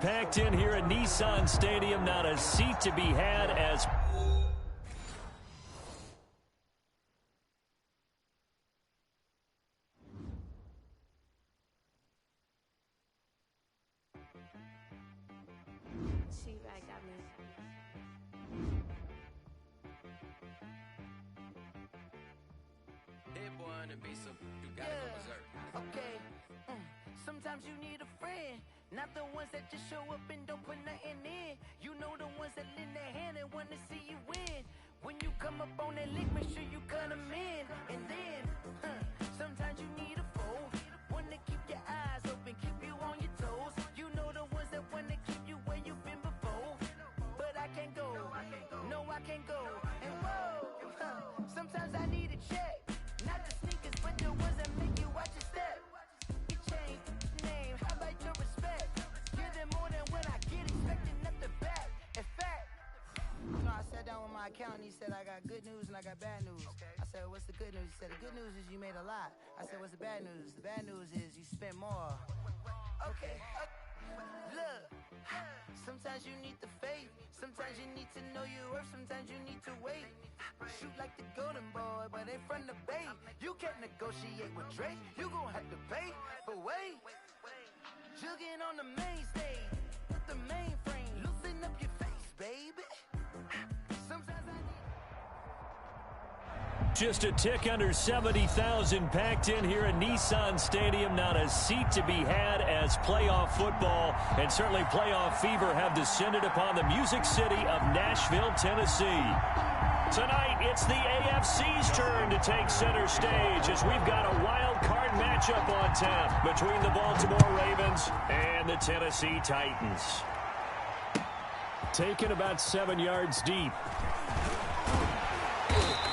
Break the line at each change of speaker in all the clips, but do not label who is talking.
packed in here at Nissan Stadium. Not a seat to be had as...
Sometimes you need a friend, not the ones that just show up and don't put nothing in. You know the ones that lend their hand and want to see you win. When you come up on that lick, make sure you cut them in. And then, sometimes you need a foe, one to keep your eyes open, keep you on your toes. You know the ones that want to keep you where you've been before. But I can't go, no I can't go. And whoa, sometimes I need a check, not the sneakers, but the ones that make you watch your step. Name, how about your respect? Give them more than what I get, expecting nothing back. In fact, you know, I sat down with my accountant, he said I got good news and I got bad news. I said, what's the good news? He said, the good news is you made a lot. I said, what's the bad news? The bad news is you spent more. Okay, look, sometimes you need the faith, sometimes you need to know your worth, sometimes you need to wait. Shoot like the golden boy, but ain't from the bay. You can't negotiate with Drake, you gon' have to pay. But wait, jugging on the main stage with the mainframe, loosen up your face, baby. Sometimes I need...
Just a tick under 70,000 packed in here at Nissan Stadium. Not a seat to be had as playoff football and certainly playoff fever have descended upon the Music City of Nashville, Tennessee. Tonight, it's the AFC's turn to take center stage as we've got a wild card matchup on tap between the Baltimore Ravens and the Tennessee Titans. Taken about 7 yards deep.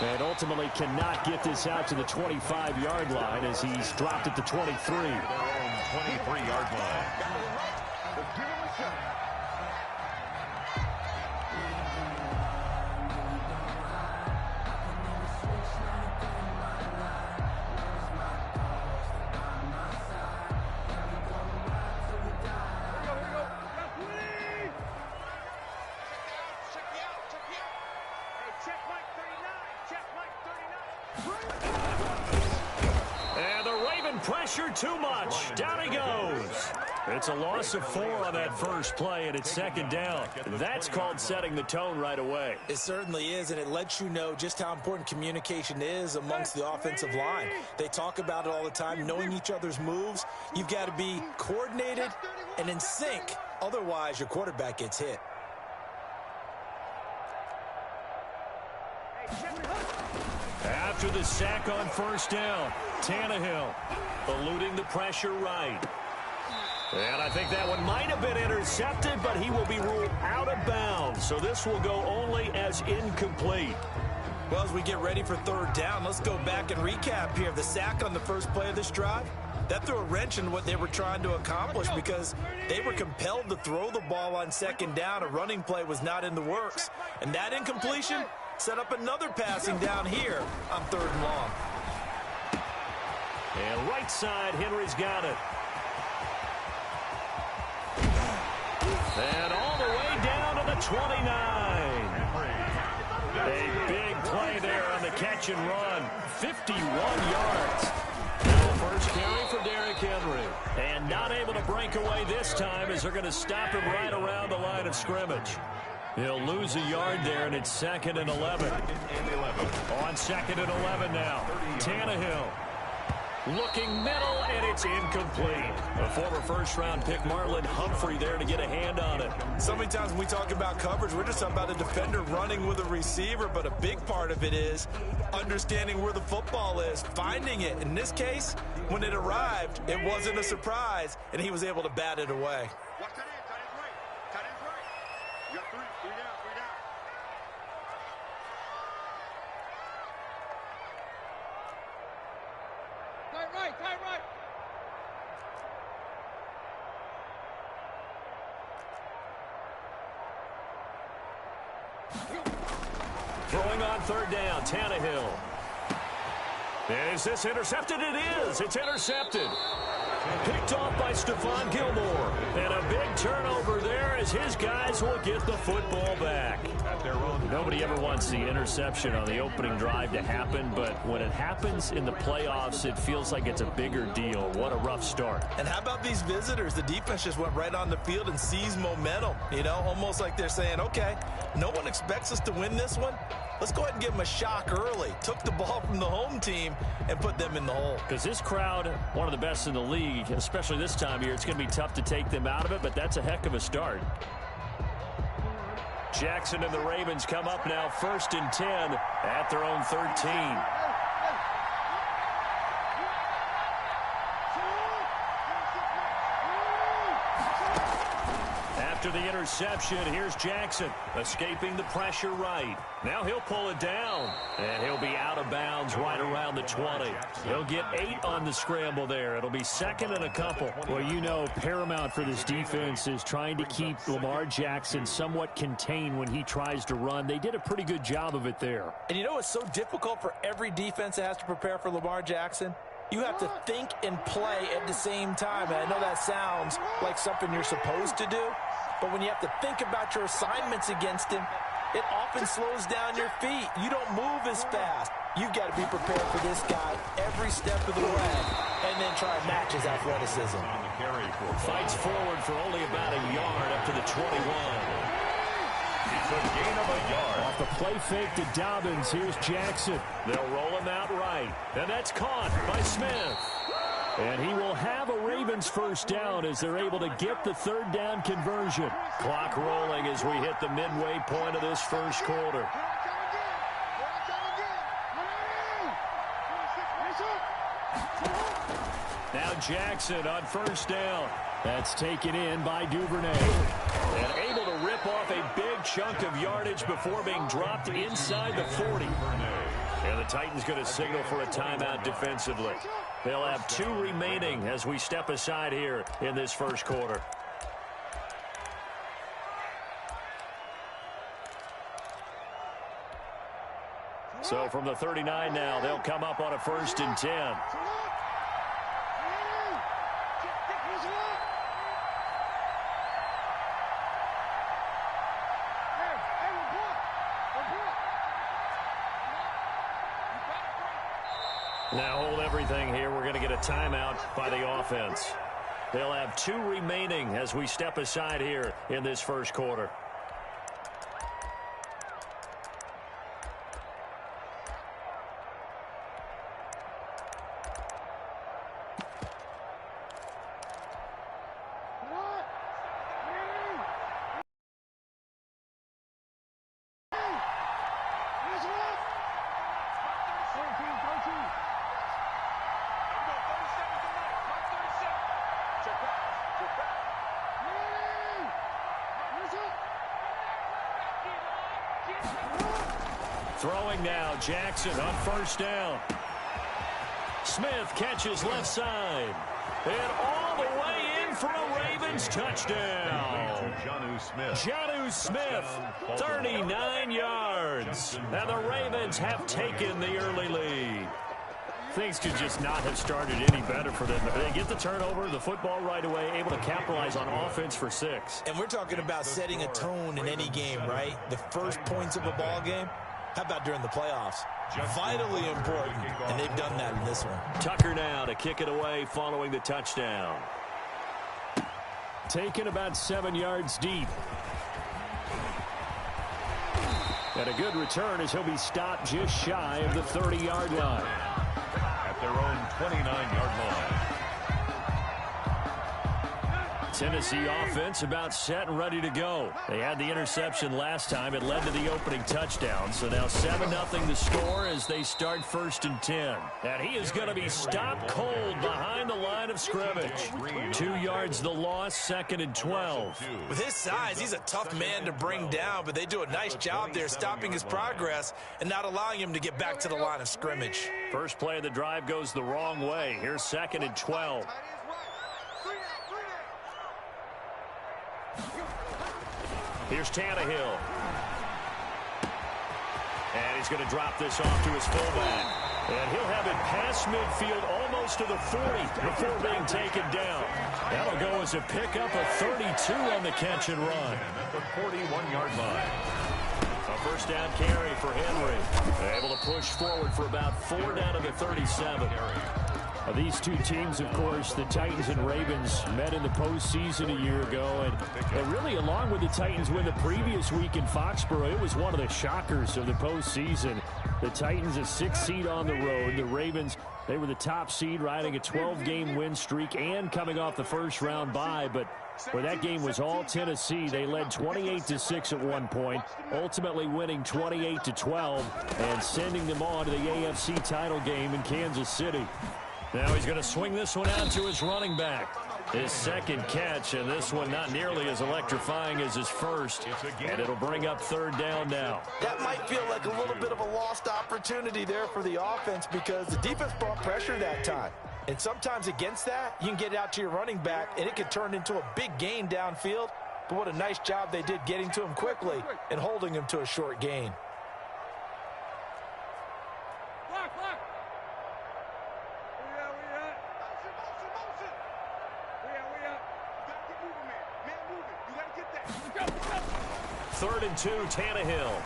And ultimately cannot get this out to the 25-yard line as he's dropped at the 23.
23-yard line. Give him a shot.
Pressure too much. Down he goes. It's a loss of 4 on that first play, and it's second down. That's called setting the tone right away.
It certainly is, and it lets you know just how important communication is amongst the offensive line. They talk about it all the time, knowing each other's moves. You've got to be coordinated and in sync. Otherwise, your quarterback gets hit.
After the sack on first down, Tannehill eluding the pressure right. And I think that one might have been intercepted, but he will be ruled out of bounds. So this will go only as incomplete.
Well, as we get ready for third down, let's go back and recap here. The sack on the first play of this drive, that threw a wrench in what they were trying to accomplish because they were compelled to throw the ball on second down. A running play was not in the works. And that incompletion set up another passing down here on third and long.
And right side, Henry's got it. And all the way down to the 29. A big play there on the catch and run. 51 yards. Now first carry for Derrick Henry. And not able to break away this time as they're going to stop him right around the line of scrimmage. He'll lose a yard there, and it's 2nd and 11. On 2nd and 11 now. Tannehill looking middle, and it's incomplete. A former first-round pick, Marlon Humphrey, there to get a hand on it.
So many times when we talk about coverage, we're just talking about a defender running with a receiver, but a big part of it is understanding where the football is, finding it. In this case, when it arrived, it wasn't a surprise, and he was able to bat it away.
Watch that in. Tight end right. Tight end right. You got three down, three down. Tight right, tight right.
Throwing on third down, Tannehill. Is this intercepted? It is. It's intercepted. Picked off by Stephon Gilmore. And a big turnover as his guys will get the football back. Nobody ever wants the interception on the opening drive to happen, but when it happens in the playoffs, it feels like it's a bigger deal. What a rough start.
And how about these visitors? The defense just went right on the field and seized momentum. You know, almost like they're saying, okay, no one expects us to win this one. Let's go ahead and give them a shock early. Took the ball from the home team and put them in the hole.
Because this crowd, one of the best in the league, especially this time of year, it's going to be tough to take them out of it, but that's a heck of a start. Jackson and the Ravens come up now 1st and 10 at their own 13. After the interception, here's Jackson, escaping the pressure right. Now he'll pull it down, and he'll be out of bounds right around the 20. He'll get 8 on the scramble there. It'll be 2nd and a couple.
Well, you know, paramount for this defense is trying to keep Lamar Jackson somewhat contained when he tries to run. They did a pretty good job of it there.
And you know it's so difficult for every defense that has to prepare for Lamar Jackson? You have to think and play at the same time. And I know that sounds like something you're supposed to do, but when you have to think about your assignments against him, it often slows down your feet. You don't move as fast. You've got to be prepared for this guy every step of the way and then try and match his athleticism.
Fights forward for only about a yard up to the 21.
It's a gain of a yard.
Off the play fake to Dobbins, here's Jackson.
They'll roll him out right, and that's caught by Smith.
And he will have a Ravens first down as they're able to get the 3rd down conversion.
Clock rolling as we hit the midway point of this first quarter. Now Jackson on 1st down.
That's taken in by Duvernay.
And able to rip off a big chunk of yardage before being dropped inside the 40. And the Titans going to signal for a timeout defensively. They'll have 2 remaining as we step aside here in this first quarter. So from the 39 now, they'll come up on a 1st and 10. Now hold everything here. We're going to get a timeout by the offense. They'll have 2 remaining as we step aside here in this first quarter. Throwing now, Jackson on 1st down. Smith catches left side. And all the way in for a Ravens touchdown. Jonnu Smith, 39 yards. And the Ravens have taken the early lead. Things could just not have started any better for them. They get the turnover, the football right away, able to capitalize on offense for 6.
And we're talking about setting a tone in any game, right? The first points of a ball game. How about during the playoffs? Vitally important, and they've done that in this one.
Tucker now to kick it away following the touchdown.
Taken about 7 yards deep. And a good return as he'll be stopped just shy of the 30-yard line.
At their own 29-yard line.
Tennessee offense about set and ready to go. They had the interception last time. It led to the opening touchdown. So now 7-0 the score as they start 1st and 10. And he is going to be stopped cold behind the line of scrimmage. 2 yards the loss, 2nd and 12.
With his size, he's a tough man to bring down, but they do a nice job there stopping his progress and not allowing him to get back to the line of scrimmage.
First play of the drive goes the wrong way. Here's 2nd and 12. Here's Tannehill. And he's going to drop this off to his fullback.
And he'll have it past midfield almost to the 40 before being taken down. That'll go as a pickup of 32 on the catch and run.
At the 41-yard line.
A first down carry for Henry. Able to push forward for about 4 down to the 37. These two teams, of course, the Titans and Ravens, met in the postseason a year ago. And really, along with the Titans win the previous week in Foxborough, it was one of the shockers of the postseason. The Titans, a 6th seed on the road. The Ravens, they were the top seed, riding a 12-game win streak and coming off the first-round bye. But where that game was all Tennessee, they led 28-6 at one point, ultimately winning 28-12 and sending them on to the AFC title game in Kansas City. Now he's going to swing this one out to his running back. His second catch, and this one not nearly as electrifying as his first. And it'll bring up 3rd down now.
That might feel like a little bit of a lost opportunity there for the offense because the defense brought pressure that time. And sometimes against that, you can get it out to your running back, and it could turn into a big gain downfield. But what a nice job they did getting to him quickly and holding him to a short gain.
Third and 2, Tannehill.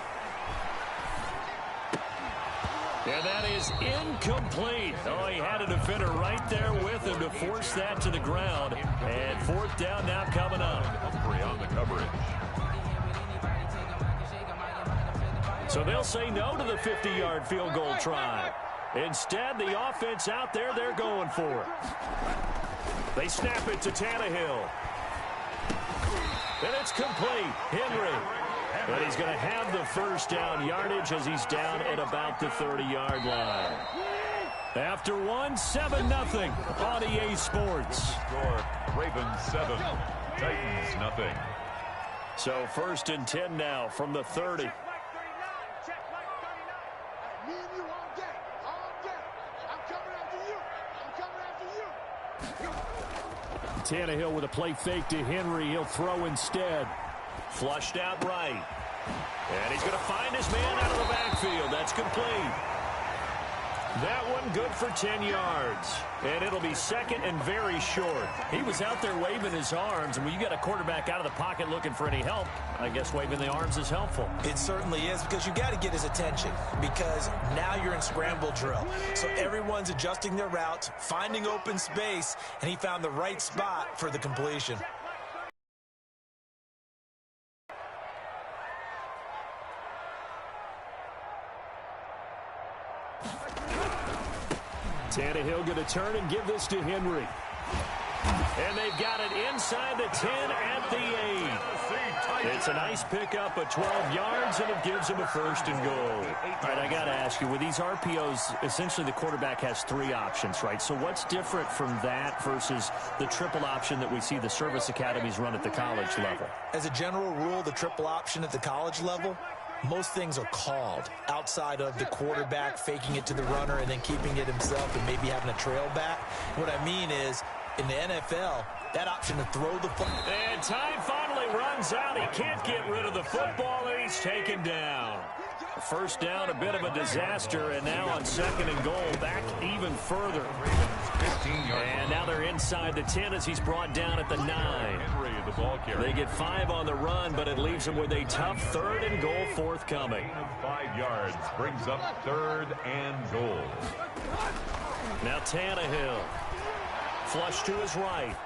And that is incomplete. Oh, he had a defender right there with him to force that to the ground. And 4th down now coming up.
Humphrey on the coverage.
So they'll say no to the 50-yard field goal try. Instead, the offense out there, they're going for it. They snap it to Tannehill. And it's complete. Henry. But he's going to have the first down yardage as he's down at about the 30-yard line. After 7-0 on EA Sports.
Score, Ravens 7, Titans nothing.
So 1st and 10 now from the 30. Tannehill with a play fake to Henry. He'll throw instead. Flushed out right. And he's going to find his man out of the backfield. That's complete. That one good for 10 yards. And it'll be 2nd and very short. He was out there waving his arms. And when you got a quarterback out of the pocket looking for any help, I guess waving the arms is helpful.
It certainly is because you got to get his attention because now you're in scramble drill. So everyone's adjusting their routes, finding open space, and he found the right spot for the completion.
Tannehill going to turn and give this to Henry. And they've got it inside the 10 at the 8. It's a nice pickup of 12 yards, and it gives him a 1st and goal. All right, I got to ask you, with these RPOs, essentially the quarterback has 3 options, right? So what's different from that versus the triple option that we see the service academies run at the college level?
As a general rule, the triple option at the college level, most things are called outside of the quarterback faking it to the runner and then keeping it himself and maybe having a trail back. What I mean is, in the NFL, that option to throw the football.
And time finally runs out. He can't get rid of the football, and he's taken down. First down, a bit of a disaster, and now on 2nd and goal, back even further. And now they're inside the 10 as he's brought down at the 9. They get 5 on the run, but it leaves them with a tough 3rd and goal forthcoming.
5 yards brings up 3rd and goal.
Now Tannehill. Flush to his right.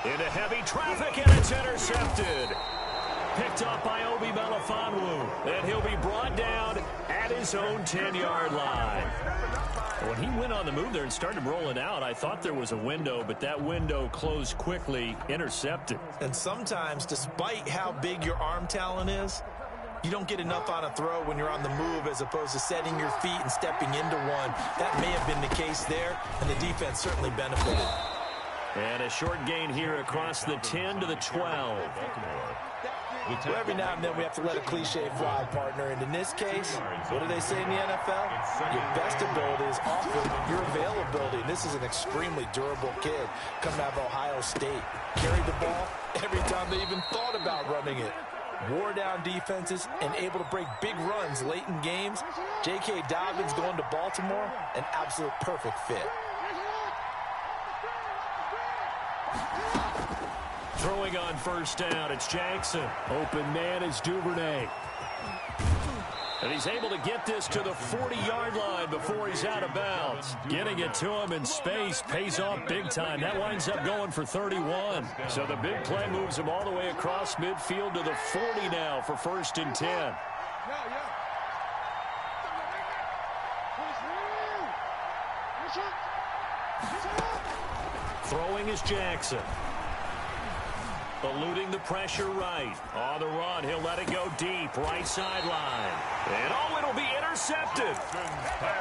Into heavy traffic, and it's intercepted. Picked up by Obi Melifonwu. And he'll be brought down at his own 10-yard line. When he went on the move there and started rolling out, I thought there was a window, but that window closed quickly, intercepted.
And sometimes, despite how big your arm talent is, you don't get enough on a throw when you're on the move as opposed to setting your feet and stepping into one. That may have been the case there, and the defense certainly benefited.
And a short gain here across the 10 to the 12.
Well, every now and then we have to let a cliche fly, partner. And in this case, what do they say in the NFL? Your best ability is often your availability. And this is an extremely durable kid coming out of Ohio State. Carried the ball every time they even thought about running it. wore down defenses, and able to break big runs late in games. J.K. Dobbins going to Baltimore, an absolute perfect fit.
Throwing on first down, it's Jackson. Open man is Duvernay. And he's able to get this to the 40-yard line before he's out of bounds. Getting it to him in space pays off big time. That winds up going for 31. So the big play moves him all the way across midfield to the 40 now for 1st and 10. Throwing is Jackson. Eluding the pressure right. On the run, he'll let it go deep. Right sideline. And it'll be intercepted.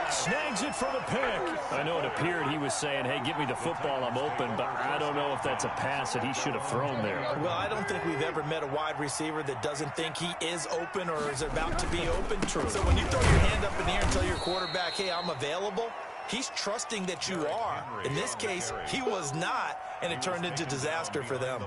Snags it for the pick. I know it appeared he was saying, hey, give me the football, I'm open, but I don't know if that's a pass that he should have thrown there.
Well, I don't think we've ever met a wide receiver that doesn't think he is open or is about to be open. True. So when you throw your hand up in the air and tell your quarterback, hey, I'm available, he's trusting that you are. In this case, he was not, and it turned into disaster for them.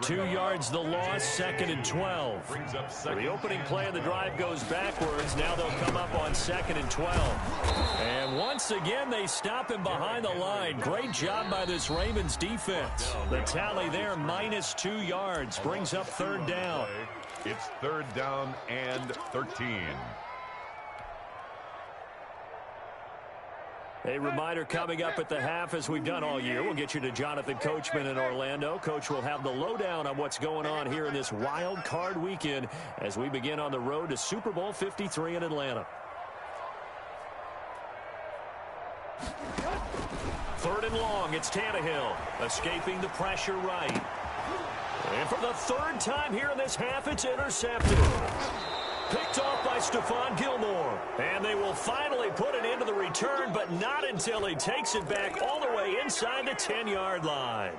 2 yards the loss, 2nd and 12. So the opening play of the drive goes backwards. Now they'll come up on 2nd and 12. And once again, they stop him behind the line. Great job by this Ravens defense. The tally there, -2 yards, brings up 3rd down.
It's 3rd down and 13.
A reminder coming up at the half, as we've done all year. We'll get you to Jonathan Coachman in Orlando. Coach will have the lowdown on what's going on here in this wild card weekend as we begin on the road to Super Bowl 53 in Atlanta. 3rd and long, it's Tannehill escaping the pressure right. And for the 3rd time here in this half, it's intercepted. Picked off by Stephon Gilmore. And they will finally put it into the return, but not until he takes it back all the way inside the 10-yard line.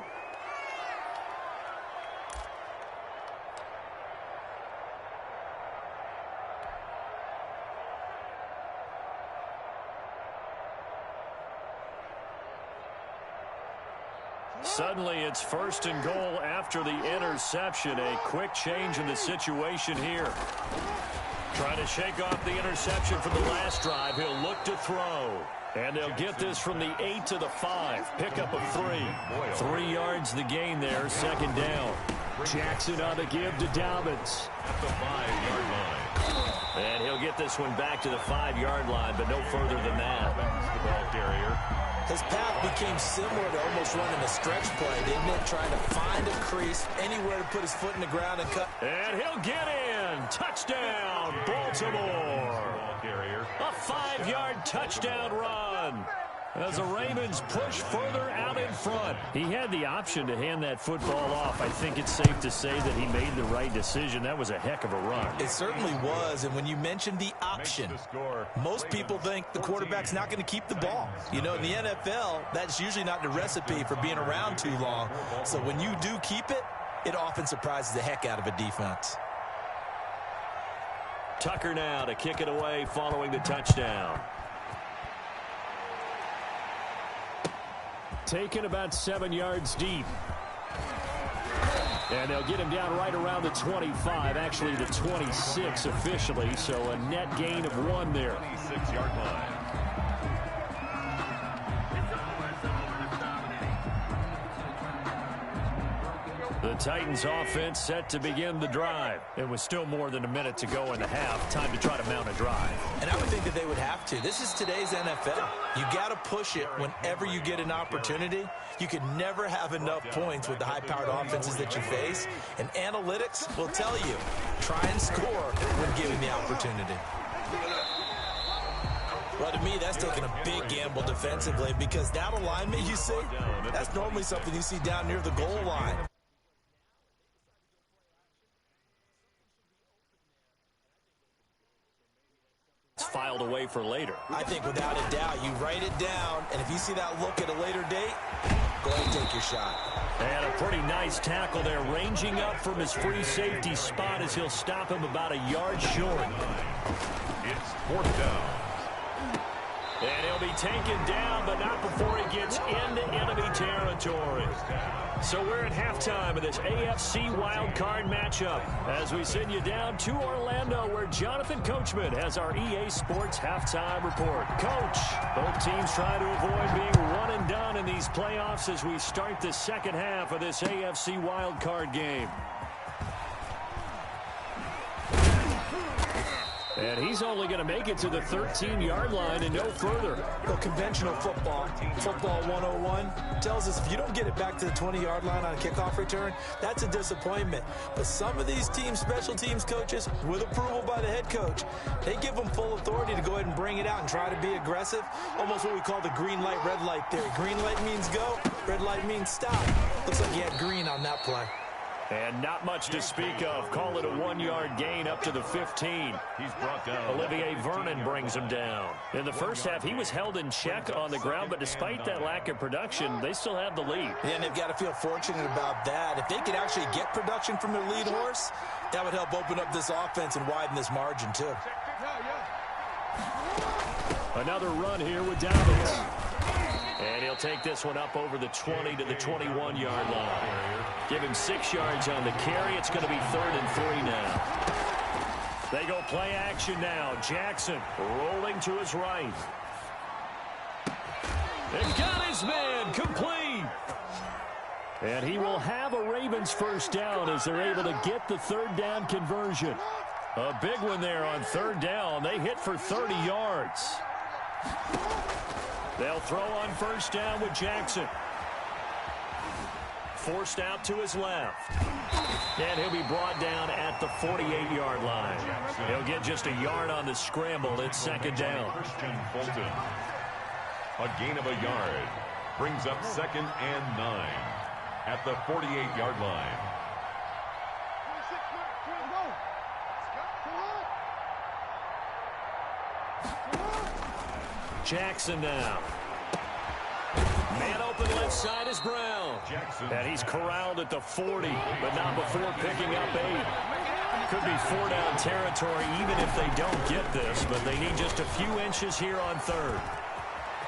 Suddenly, it's 1st and goal after the interception. A quick change in the situation here. Trying to shake off the interception from the last drive. He'll look to throw. And they'll get this from the 8 to the 5. Pickup of 3. 3 yards the gain there, 2nd down. Jackson on the give to Dobbins.
At the 5-yard line.
And he'll get this one back to the 5-yard line, but no further than that.
The ball carrier.
His path became similar to almost running a stretch play, didn't it? Trying to find a crease, anywhere to put his foot in the ground and cut.
And he'll get in. Touchdown, Baltimore. A 5-yard touchdown run as the Ravens push further out in front. He had the option to hand that football off. I think it's safe to say that he made the right decision. That was a heck of a run.
It certainly was, and when you mentioned the option, most people think the quarterback's not going to keep the ball. You know, in the NFL, that's usually not the recipe for being around too long. So when you do keep it, it often surprises the heck out of a defense.
Tucker now to kick it away following the touchdown. Taken about 7 yards deep. And they'll get him down right around the 25, actually the 26 officially, so a net gain of 1 there.
26-yard line.
The Titans offense set to begin the drive. It was still more than a minute to go in the half. Time to try to mount a drive.
And I would think that they would have to. This is today's NFL. You got to push it whenever you get an opportunity. You can never have enough points with the high-powered offenses that you face. And analytics will tell you, try and score when given the opportunity. Well, to me, that's taking a big gamble defensively because that alignment you see, that's normally something you see down near the goal line.
Filed away for later.
I think without a doubt, you write it down, and if you see that look at a later date, go ahead and take your shot.
And a pretty nice tackle there, ranging up from his free safety spot as he'll stop him about a yard short.
It's 4th down.
And he'll be taken down, but not before he gets into enemy territory. So we're at halftime of this AFC wildcard matchup as we send you down to Orlando where Jonathan Coachman has our EA Sports halftime report. Coach, both teams trying to avoid being one and done in these playoffs as we start the second half of this AFC wildcard game. And he's only going to make it to the 13-yard line and no further.
Well, conventional football 101, tells us if you don't get it back to the 20-yard line on a kickoff return, that's a disappointment. But some of these teams, special teams coaches, with approval by the head coach, they give them full authority to go ahead and bring it out and try to be aggressive. Almost what we call the green light, red light theory. Green light means go, red light means stop. Looks like he had green on that play.
And not much to speak of. Call it a 1-yard gain up to the 15.
He's brought down.
Olivier Vernon brings him down. In the first half, he was held in check on the ground, but despite that lack of production, they still have the lead.
Yeah, and they've got to feel fortunate about that. If they could actually get production from their lead horse, that would help open up this offense and widen this margin, too.
Another run here with Dobbins. And he'll take this one up over the 20 to the 21-yard line. Give him 6 yards on the carry. It's going to be 3rd and 3 now. They go play action now. Jackson rolling to his right. And got his man complete. And he will have a Ravens first down as they're able to get the 3rd down conversion. A big one there on 3rd down. They hit for 30 yards. They'll throw on 1st down with Jackson. Forced out to his left. And he'll be brought down at the 48-yard line. He'll get just a yard on the scramble. It's 2nd down.
Christian Fulton. A gain of a yard. Brings up 2nd and 9 at the 48-yard line.
Jackson now. Man open left side is Brown. And he's corralled at the 40, but not before picking up 8. Could be 4-down territory even if they don't get this, but they need just a few inches here on 3rd.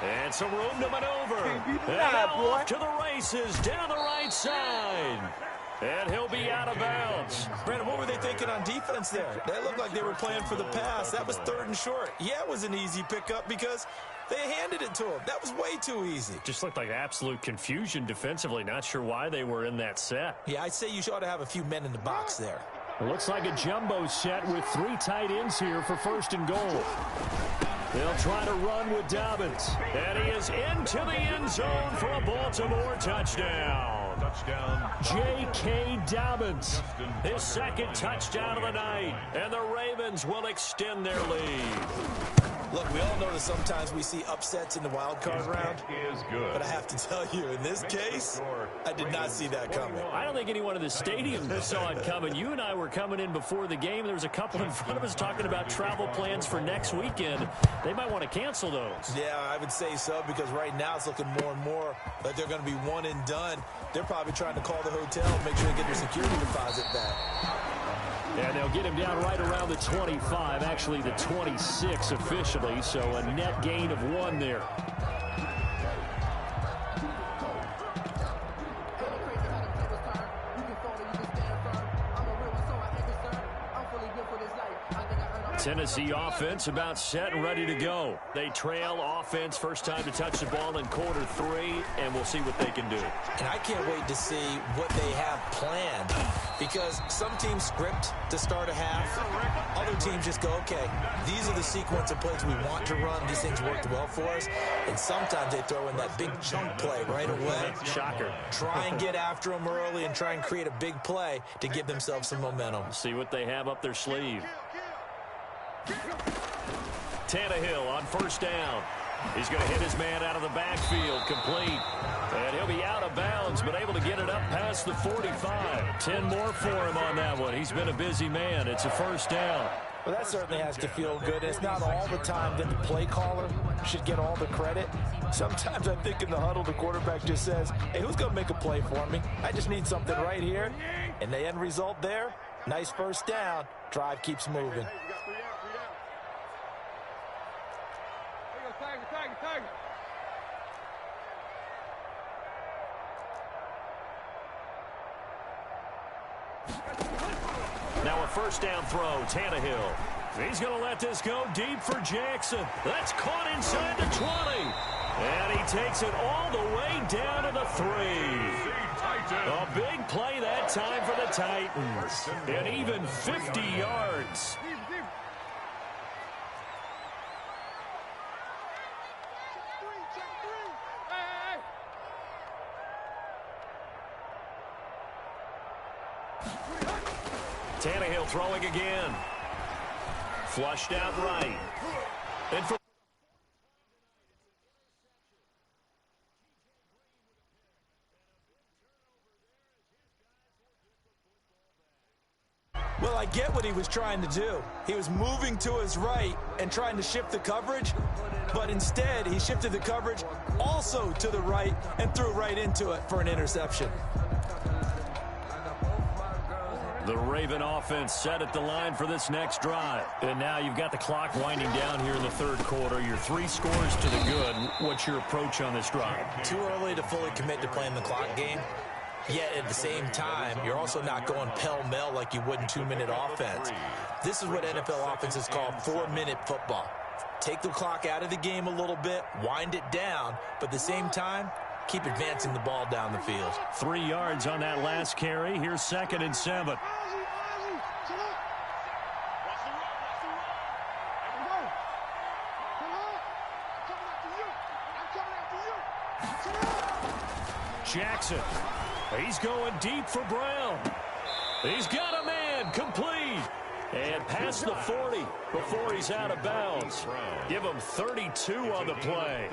And some room to maneuver. And now off to the races down the right side. And he'll be out of bounds.
Brandon, what were they thinking on defense there? They looked like they were playing for the pass. That was 3rd and short. Yeah, it was an easy pickup because they handed it to him. That was way too easy.
Just looked like absolute confusion defensively. Not sure why they were in that set.
Yeah, I'd say you ought to have a few men in the box there.
It looks like a jumbo set with 3 tight ends here for 1st and goal. They'll try to run with Dobbins. And he is into the end zone for a Baltimore touchdown. J.K. Dobbins, his 2nd touchdown of the night. And the Ravens will extend their lead.
Look, we all know that sometimes we see upsets in the wild card round.
Is good.
But I have to tell you, in this case, I did not see that coming.
I don't think anyone in the stadium saw it coming. You and I were coming in before the game. There was a couple in front of us talking about travel plans for next weekend. They might want to cancel those.
Yeah, I would say so, because right now it's looking more and more like they're going to be one and done. They're probably trying to call the hotel and make sure they get their security deposit back.
And they'll get him down right around the 25, actually the 26 officially, so a net gain of 1 there. Tennessee offense about set and ready to go. They trail offense first time to touch the ball in quarter 3, and we'll see what they can do.
And I can't wait to see what they have planned, because some teams script to start a half. Other teams just go, okay, these are the sequence of plays we want to run. These things worked well for us. And sometimes they throw in that big chunk play right away.
Shocker.
Try and get after them early and try and create a big play to give themselves some momentum.
See what they have up their sleeve. Tannehill on 1st down. He's going to hit his man out of the backfield, complete. And he'll be out of bounds, but able to get it up past the 45. 10 more for him on that one. He's been a busy man. It's a 1st down.
Well, that certainly has to feel good. It's not all the time that the play caller should get all the credit. Sometimes I think in the huddle, the quarterback just says, hey, who's going to make a play for me? I just need something right here. And the end result there, nice 1st down. Drive keeps moving.
Now a first down throw, Tannehill. He's going to let this go deep for Jackson. That's caught inside the 20. And he takes it all the way down to the 3. A big play that time for the Titans. And even 50 yards. Tannehill throwing again. Flushed out right. And for
Well, I get what he was trying to do. He was moving to his right and trying to shift the coverage, but instead he shifted the coverage also to the right and threw right into it for an interception.
the Raven offense set at the line for this next drive. And now you've got the clock winding down here in the third quarter. Your 3 scores to the good. What's your approach on this drive?
Too early to fully commit to playing the clock game. Yet at the same time, you're also not going pell-mell like you would in 2-minute offense. This is what NFL offenses call 4-minute football. Take the clock out of the game a little bit, wind it down, but at the same time, keep advancing the ball down the field.
3 yards on that last carry. Here's 2nd and 7. Jackson. He's going deep for Brown. He's got a man. Complete. And past the 40 before he's out of bounds. Give him 32 on the play.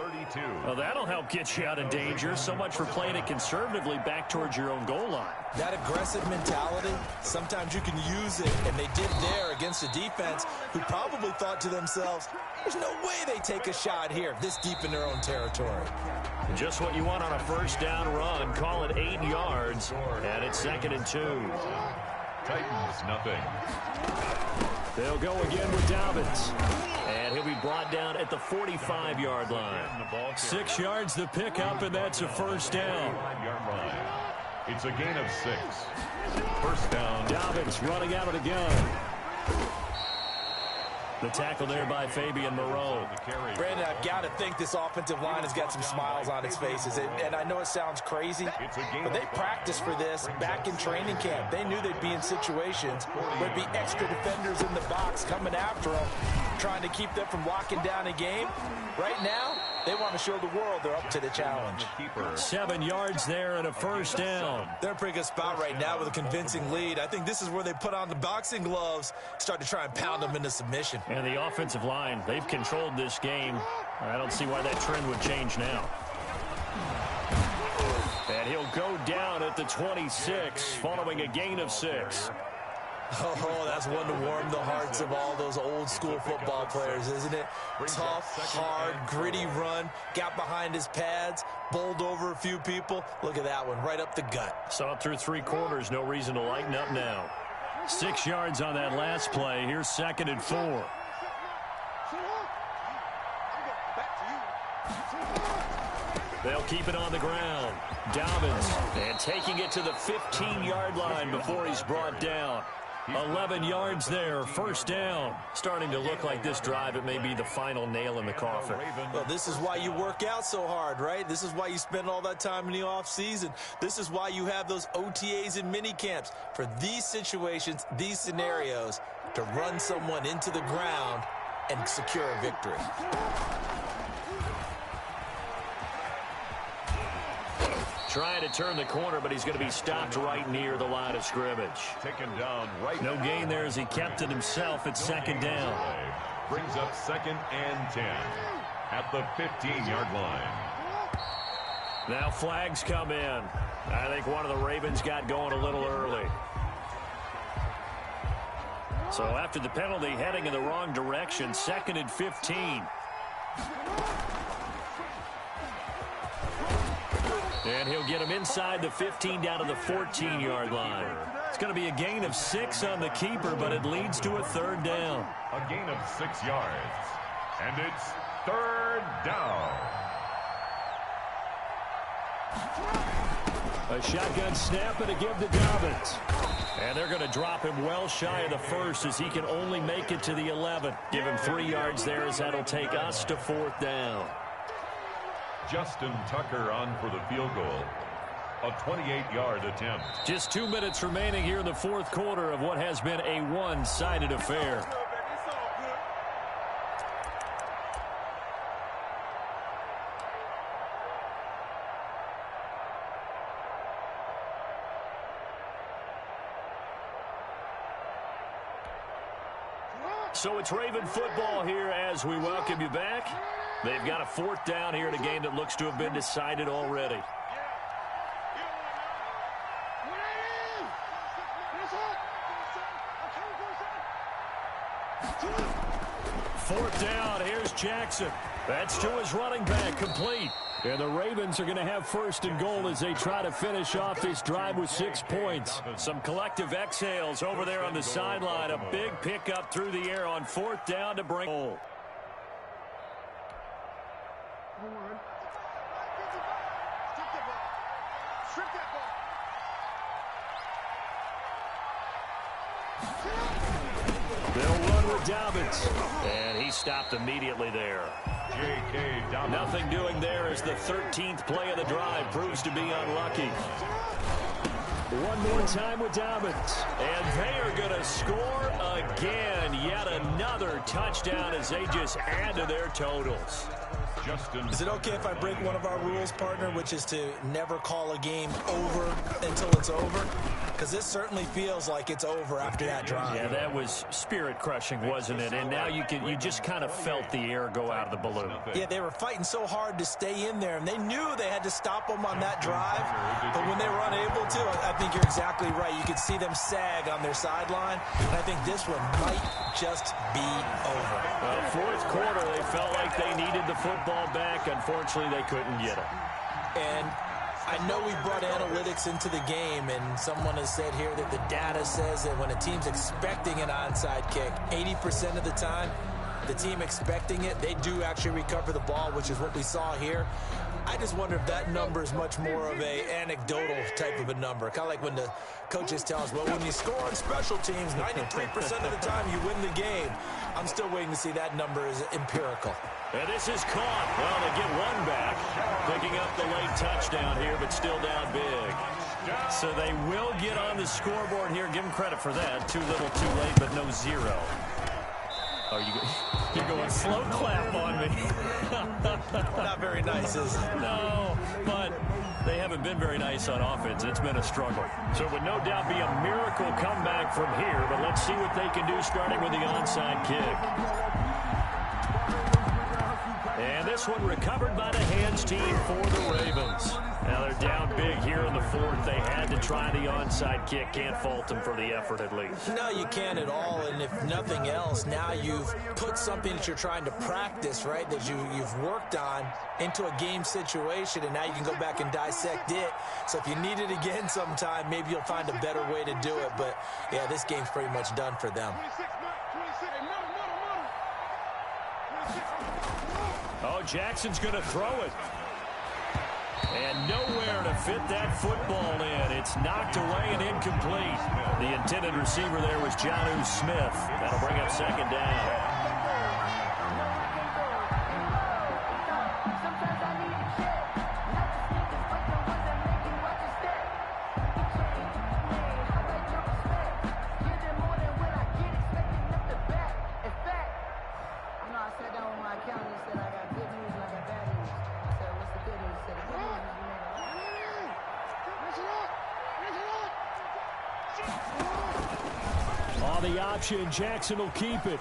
Well, that'll help get you out of danger. So much for playing it conservatively back towards your own goal line.
That aggressive mentality, sometimes you can use it, and they did there against a defense who probably thought to themselves, there's no way they take a shot here this deep in their own territory.
Just what you want on a first down run. Call it 8 yards, and it's 2nd and 2.
Titans, nothing.
They'll go again with Dobbins. And he'll be brought down at the 45-yard line. 6 yards the pickup, and that's a first down.
It's a gain of 6. First down.
Dobbins running out of the gun. The tackle there by Fabian Moreau.
Brandon, I've got to think this offensive line has got some smiles on its faces. And I know it sounds crazy, but they practiced for this back in training camp. They knew they'd be in situations where there'd be extra defenders in the box coming after them, trying to keep them from locking down a game. Right now, they want to show the world they're up to the challenge.
7 yards there and a first down.
They're in a pretty good spot right now with a convincing lead. I think this is where they put on the boxing gloves, start to try and pound them into submission.
And the offensive line, they've controlled this game. I don't see why that trend would change now. And he'll go down at the 26, following a gain of 6.
Oh, that's one to warm the hearts of all those old school football players, isn't it? Tough, hard, gritty run, got behind his pads, bowled over a few people. Look at that one, right up the gut.
Saw it through 3 quarters, no reason to lighten up now. 6 yards on that last play. Here's 2nd and 4. They'll keep it on the ground. Dobbins, and taking it to the 15-yard line before he's brought down. 11 yards there, first down. Starting to look like this drive, it may be the final nail in the coffin.
Well, this is why you work out so hard, right? This is why you spend all that time in the offseason. This is why you have those OTAs and mini camps. For these situations, these scenarios, to run someone into the ground and secure a victory.
Trying to turn the corner, but he's going to be stopped right near the line of scrimmage.
Taken down right.
No gain there as he kept it himself at 2nd down.
Brings up 2nd and 10 at the 15-yard line.
Now flags come in. I think one of the Ravens got going a little early. So after the penalty, heading in the wrong direction, 2nd and 15. And he'll get him inside the 15 down to the 14-yard line. It's going to be a gain of 6 on the keeper, but it leads to a 3rd down.
A gain of 6 yards. And it's 3rd down.
A shotgun snap and a give to Dobbins. And they're going to drop him well shy of the first as he can only make it to the 11. Give him 3 yards there as that'll take us to 4th down.
Justin Tucker on for the field goal. A 28-yard attempt.
Just 2 minutes remaining here in the 4th quarter of what has been a one-sided affair. So it's Raven football here as we welcome you back. They've got a 4th down here in a game that looks to have been decided already. 4th down. Here's Jackson. That's to his running back, complete. And the Ravens are going to have 1st and goal as they try to finish off this drive with 6 points. Some collective exhales over there on the sideline. A big pickup through the air on 4th down to bring home. They'll run with Dobbins. And he stopped immediately there. Nothing doing there as the 13th play of the drive proves to be unlucky. One more time with Dobbins. And they are going to score again. Yet another touchdown as they just add to their totals.
Is it okay if I break one of our rules, partner, which is to never call a game over until it's over? Because this certainly feels like it's over after that drive.
Yeah, that was spirit-crushing, wasn't it? And now you just kind of felt the air go out of the balloon.
Yeah, they were fighting so hard to stay in there, and they knew they had to stop them on that drive. But when they were unable to, I think you're exactly right. You could see them sag on their sideline, and I think this one might just be over.
Well, 4th quarter, they felt like they needed the football back. Unfortunately, they couldn't get it.
And I know we brought analytics into the game, and someone has said here that the data says that when a team's expecting an onside kick, 80% of the time, the team expecting it, they do actually recover the ball, which is what we saw here. I just wonder if that number is much more of a anecdotal type of a number. Kind of like when the coaches tell us, well, when you score on special teams, 93% of the time you win the game. I'm still waiting to see that number is empirical.
And this is caught. Well, they get one back, picking up the late touchdown here, but still down big. So they will get on the scoreboard here. Give them credit for that. Too little, too late, but no zero. Oh, you're going slow clap on me.
Not very nice, is it?
No, but they haven't been very nice on offense. It's been a struggle. So it would no doubt be a miracle comeback from here, but let's see what they can do starting with the onside kick. And this one recovered by the hands team for the Ravens. Now they're down big here in the 4th. They had to try the onside kick. Can't fault them for the effort at least.
No, you can't at all. And if nothing else, now you've put something that you're trying to practice, right, that you've worked on into a game situation, and now you can go back and dissect it. So if you need it again sometime, maybe you'll find a better way to do it. But, yeah, this game's pretty much done for them.
Oh, Jackson's going to throw it. And nowhere to fit that football in. It's knocked away and incomplete. The intended receiver there was Jonnu Smith. That'll bring up 2nd down. The option, Jackson will keep it.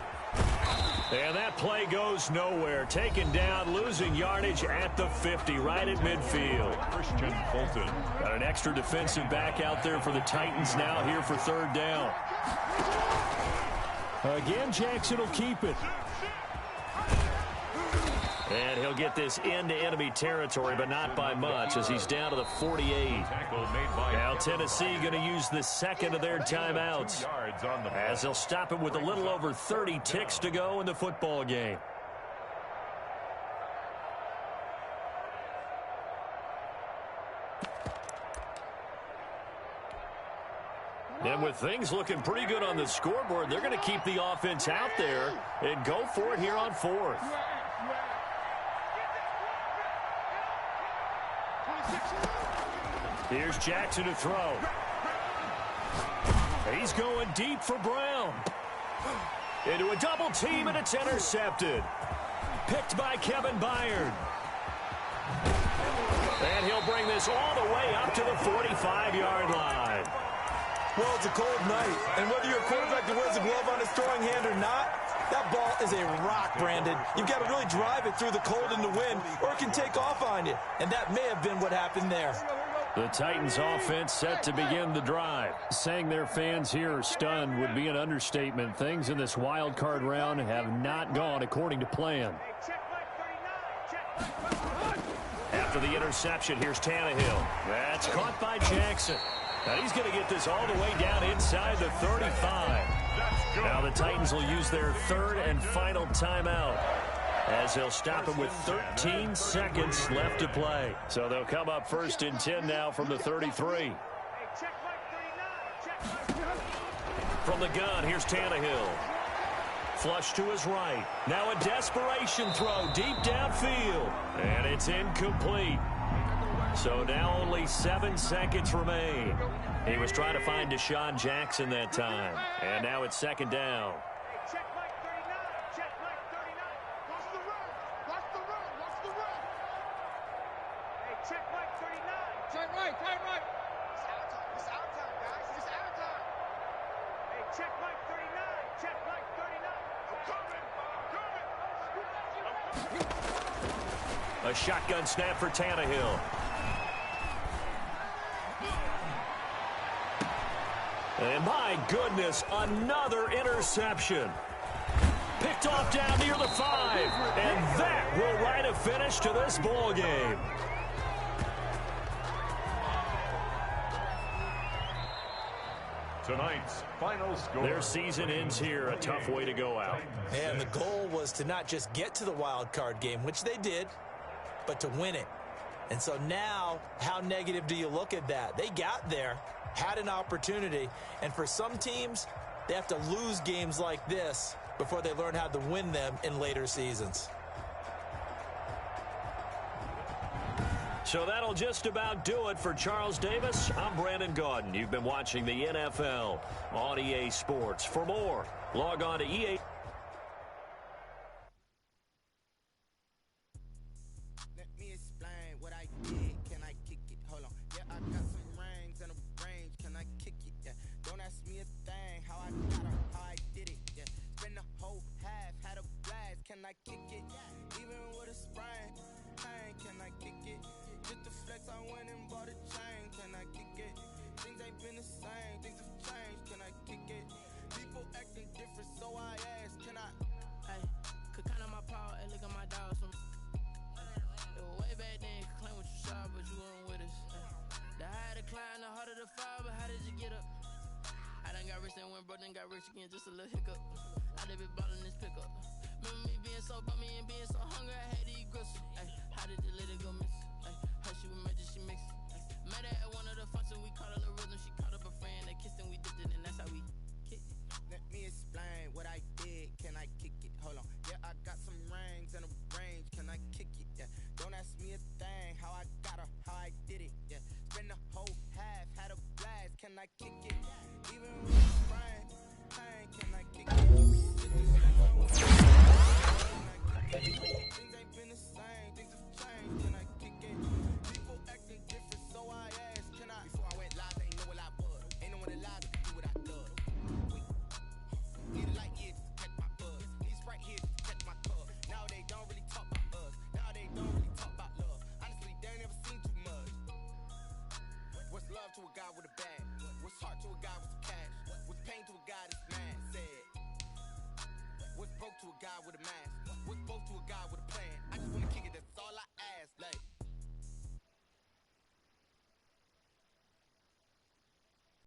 And that play goes nowhere. Taken down, losing yardage at the 50, right at midfield.
Christian Fulton.
Got an extra defensive back out there for the Titans now here for 3rd down. Again, Jackson will keep it. And he'll get this into enemy territory, but not by much, as he's down to the 48. Now Tennessee going to use the 2nd of their timeouts, as they'll stop it with a little over 30 ticks to go in the football game. And with things looking pretty good on the scoreboard, they're going to keep the offense out there and go for it here on fourth. Here's Jackson to throw. He's going deep for Brown. Into a double team, and it's intercepted. Picked by Kevin Byard. And he'll bring this all the way up to the 45-yard line.
Well, it's a cold night, and whether you're a quarterback that wears a glove on his throwing hand or not, that ball is a rock, Brandon. You've got to really drive it through the cold and the wind, or it can take off on you. And that may have been what happened there.
The Titans offense set to begin the drive. Saying their fans here are stunned would be an understatement. Things in this wild card round have not gone according to plan. After the interception, here's Tannehill. That's caught by Jackson. Now he's going to get this all the way down inside the 35. Now the Titans will use their third and final timeout, as they'll stop him with 13 seconds left to play. So they'll come up first and 10 now from the 33. From the gun, here's Tannehill. Flush to his right. Now a desperation throw deep downfield. And it's incomplete. So now only 7 seconds remain. He was trying to find Deshaun Jackson that time. And now it's second down. A shotgun snap for Tannehill. And my goodness, another interception. Picked off down near the 5. And that will write a finish to this ball game.
Tonight's final score.
Their season ends here. A tough way to go out.
And the goal was to not just get to the wild card game, which they did, but to win it. And so now, how negative do you look at that? They got there, had an opportunity, and for some teams, they have to lose games like this before they learn how to win them in later seasons.
So that'll just about do it for Charles Davis. I'm Brandon Gaudin. You've been watching the NFL on EA Sports. For more, log on to EA.
Let me explain what I did. Can I kick it? Hold on. Yeah, I got some rings and a range. Can I kick it? Yeah. Don't ask me a thing. How I got her, how I did it. Yeah. Spend the whole half, had a blast. Can I kick it? Even with a sprain. Hey, can I kick it? Just the flex, I went and bought a chain. Can I kick it? Things ain't been the same. Things have changed. Can I kick it? People acting different, so I asked, can I? Hey, could count on my power and look at my dogs. Way back then, you could claim what you saw, but you weren't with us. The higher the climb, the harder the fall, but how did you get up? I done got rich and went broke, then got rich again, just a little hiccup. I done been ballin' this pickup. Remember me being so bummy and being so hungry, I had to eat gristle. Ay, how did you let it go miss? Ay, how she was magic, she mixed. Met her at one of the functions, we called her the rhythm, she